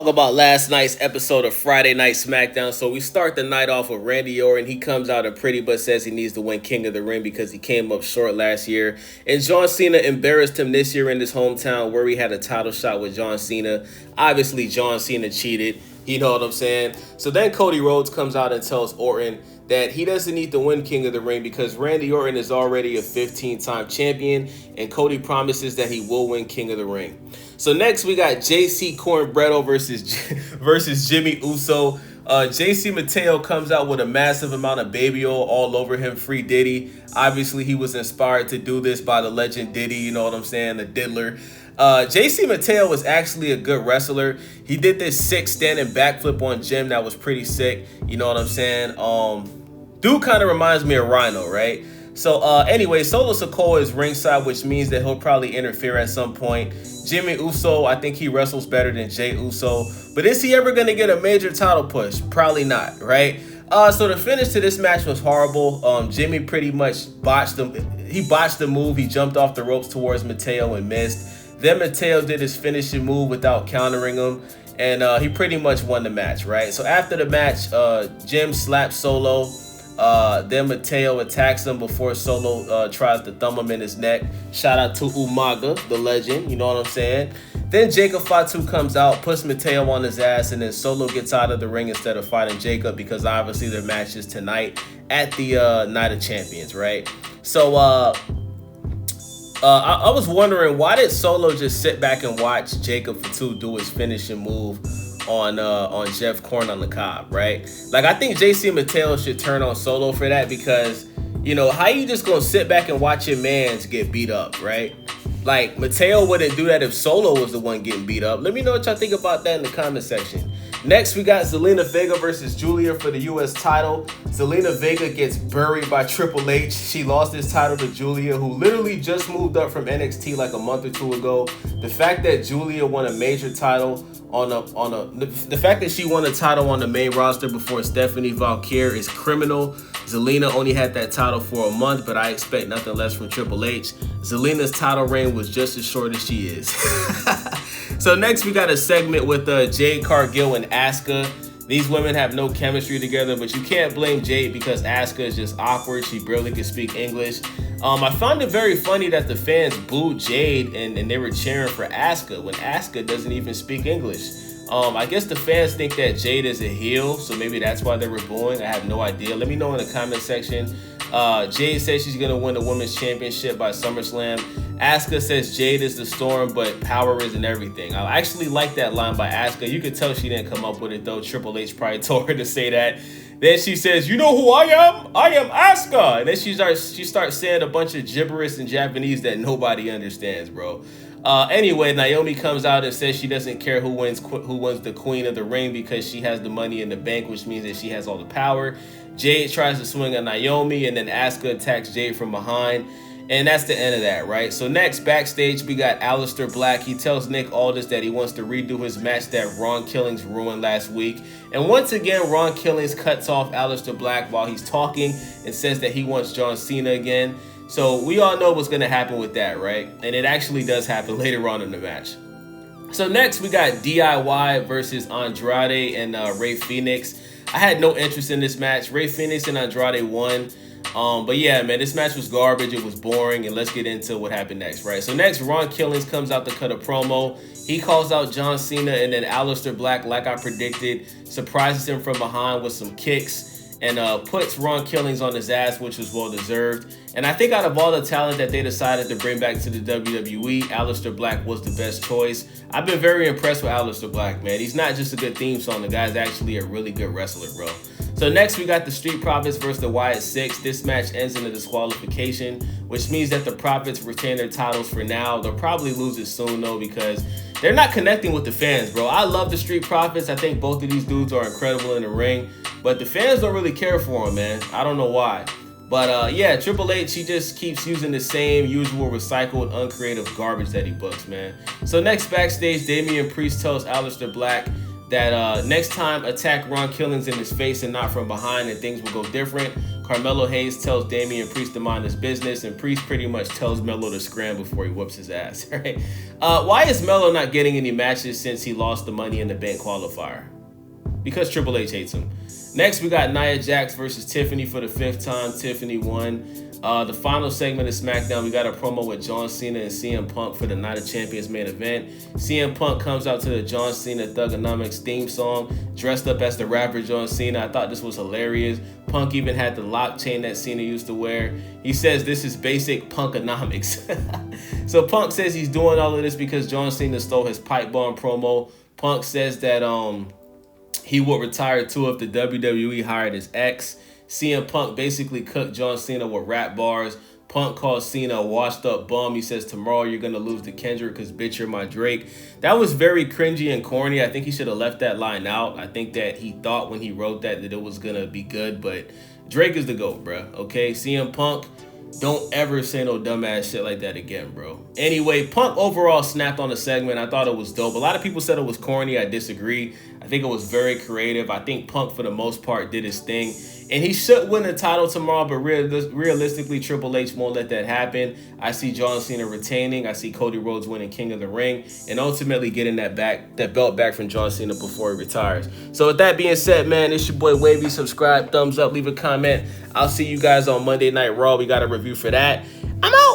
Talk about last night's episode of Friday Night Smackdown. So we start the night off with Randy Orton. He comes out and pretty much says he needs to win King of the Ring because he came up short last year. And John Cena embarrassed him this year in his hometown where he had a title shot with John Cena. Obviously, John Cena cheated. You know what I'm saying? So then Cody Rhodes comes out and tells Orton that he doesn't need to win King of the Ring because Randy Orton is already a 15-time champion, and Cody promises that he will win King of the Ring. So next we got JC Cornbredo versus Jimmy Uso. JC Mateo comes out with a massive amount of baby oil all over him, free Diddy. Obviously, he was inspired to do this by the legend Diddy, you know what I'm saying, the diddler. JC Mateo was actually a good wrestler. He did this sick standing backflip on Jim that was pretty sick, you know what I'm saying. Dude kind of reminds me of Rhino, right? So anyway, Solo Sikoa is ringside, which means that he'll probably interfere at some point. Jimmy Uso, I think he wrestles better than Jey Uso. But is he ever going to get a major title push? Probably not, right? So the finish to this match was horrible. Jimmy pretty much botched him. He botched the move. He jumped off the ropes towards Mateo and missed. Then Mateo did his finishing move without countering him. And he pretty much won the match, right? So after the match, Jim slapped Solo. Then Mateo attacks him before Solo tries to thumb him in his neck. Shout out to Umaga, the legend, you know what I'm saying? Then Jacob Fatu comes out, puts Mateo on his ass, and then Solo gets out of the ring instead of fighting Jacob because obviously their match is tonight at the Night of Champions, right? So I was wondering, why did Solo just sit back and watch Jacob Fatu do his finishing move on Jeff Corn on the Cobb, right? Like, I think JC Mateo should turn on Solo for that because, you know, how you just gonna sit back and watch your mans get beat up, right? Like, Mateo wouldn't do that if Solo was the one getting beat up. Let me know what y'all think about that in the comment section. Next, we got Zelina Vega versus Julia for the U.S. title. Zelina Vega gets buried by Triple H. She lost this title to Julia, who literally just moved up from NXT like a month or two ago. The fact that Julia won a major title the fact that she won a title on the main roster before Stephanie Valkyrie is criminal. Zelina only had that title for a month, but I expect nothing less from Triple H. Zelina's title reign was just as short as she is. So next we got a segment with Jade Cargill and Asuka. These women have no chemistry together, but you can't blame Jade because Asuka is just awkward. She barely can speak English. I found it very funny that the fans booed Jade and they were cheering for Asuka when Asuka doesn't even speak English. I guess the fans think that Jade is a heel, so maybe that's why they were booing. I have no idea. Let me know in the comment section. Jade says she's going to win the Women's Championship by SummerSlam. Asuka says Jade is the storm, but power isn't everything. I actually like that line by Asuka. You could tell she didn't come up with it, though. Triple H probably told her to say that. Then she says, "You know who I am? I am Asuka." And then she starts saying a bunch of gibberish in Japanese that nobody understands, bro. Anyway, Naomi comes out and says she doesn't care who wins the Queen of the Ring because she has the money in the bank, which means that she has all the power. Jade tries to swing at Naomi, and then Asuka attacks Jade from behind. And that's the end of that, right? So next, backstage, we got Aleister Black. He tells Nick Aldis that he wants to redo his match that Ron Killings ruined last week. And once again, Ron Killings cuts off Aleister Black while he's talking and says that he wants John Cena again. So we all know what's going to happen with that, right? And it actually does happen later on in the match. So next, we got DIY versus Andrade and Rey Fenix. I had no interest in this match. Rey Fenix and Andrade won. But yeah, man, this match was garbage. It was boring. And let's get into what happened next, right? So next, Ron Killings comes out to cut a promo. He calls out John Cena, and then Aleister Black, like I predicted, surprises him from behind with some kicks and puts Ron Killings on his ass, which was well-deserved. And I think out of all the talent that they decided to bring back to the WWE, Aleister Black was the best choice. I've been very impressed with Aleister Black, man. He's not just a good theme song. The guy's actually a really good wrestler, bro. So next, we got the Street Profits versus the Wyatt Six. This match ends in a disqualification, which means that the Profits retain their titles for now. They'll probably lose it soon, though, because they're not connecting with the fans, bro. I love the Street Profits. I think both of these dudes are incredible in the ring, but the fans don't really care for them, man. I don't know why. But yeah, Triple H, he just keeps using the same usual recycled, uncreative garbage that he books, man. So next, backstage, Damian Priest tells Aleister Black that next time attack Ron Killings in his face and not from behind, and things will go different. Carmelo Hayes tells Damian Priest to mind his business, and Priest pretty much tells Melo to scram before he whoops his ass, right? Why is Melo not getting any matches since he lost the Money in the Bank qualifier? Because Triple H hates him. Next, we got Nia Jax versus Tiffany for the 5th time. Tiffany won. The final segment of SmackDown, we got a promo with John Cena and CM Punk for the Night of Champions main event. CM Punk comes out to the John Cena Thugonomics theme song, dressed up as the rapper John Cena. I thought this was hilarious. Punk even had the lock chain that Cena used to wear. He says this is basic Punkonomics. So Punk says he's doing all of this because John Cena stole his pipe bomb promo. Punk says that he will retire too if the WWE hired his ex. CM Punk basically cooked John Cena with rap bars. Punk calls Cena a washed up bum. He says, tomorrow you're going to lose to Kendrick because bitch, you're my Drake. That was very cringy and corny. I think he should have left that line out. I think that he thought when he wrote that it was going to be good, but Drake is the GOAT, bro. Okay, CM Punk, don't ever say no dumbass shit like that again, bro. Anyway, Punk overall snapped on the segment. I thought it was dope. A lot of people said it was corny. I disagree. I think it was very creative. I think Punk, for the most part, did his thing. And he should win the title tomorrow, but realistically, Triple H won't let that happen. I see John Cena retaining. I see Cody Rhodes winning King of the Ring and ultimately getting that belt back from John Cena before he retires. So with that being said, man, it's your boy Wwe. Subscribe, thumbs up, leave a comment. I'll see you guys on Monday Night Raw. We got a review for that. I'm out.